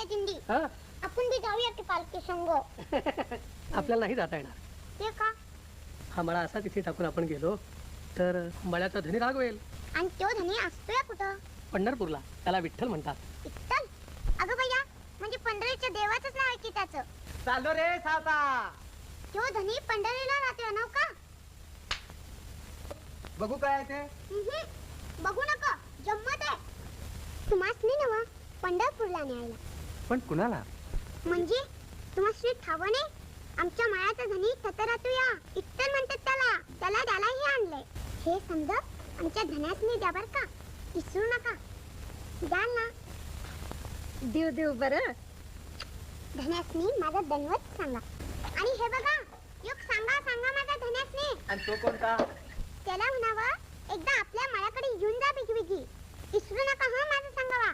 दिंडी हा आपण बी जाऊया की पालखी संग. आपल्याला नाही जाता येणार. ते का? हा मळा असा तिथे टाकून आपण गेलो तर मळ्याचा धनी रागवेल. आणि तो धनी असतोय कुठं? पंढरपूरला. त्याला विठ्ठल म्हणतात. विठ्ठल? अगं भैया, म्हणजे पंढरीच्या देवाचंच नाव आहे की त्याचं. चालो रे साता. तो धनी पंढरीला राहतोय ना का? बघू काय ते. बघू नका, जम्मत आहे. तुम्हासनी नवा पंढरपूरला न्यायला. पण कुणाला? म्हणजे तुम्हासनी ठाव नाही? आमच्या मायाचा धनी तत राहतोया. विठ्ठल म्हणतात त्याला. त्याला त्यालाही आणलंय. हे समजा आमच्या धन्यासनी द्या बर का, विसरू नका. द्याल ना? देव देव बरं. धन्यासनी माझा दनवत सांगा. आणि हे बघा, योग सांगा सांगा माझा धन्यासनी. आणि तो कोणता? त्याला म्हणावं एकदा आपल्या मायाकडे येऊन जा बिगी बिगी. विसरू नका हा माझं सांगावा.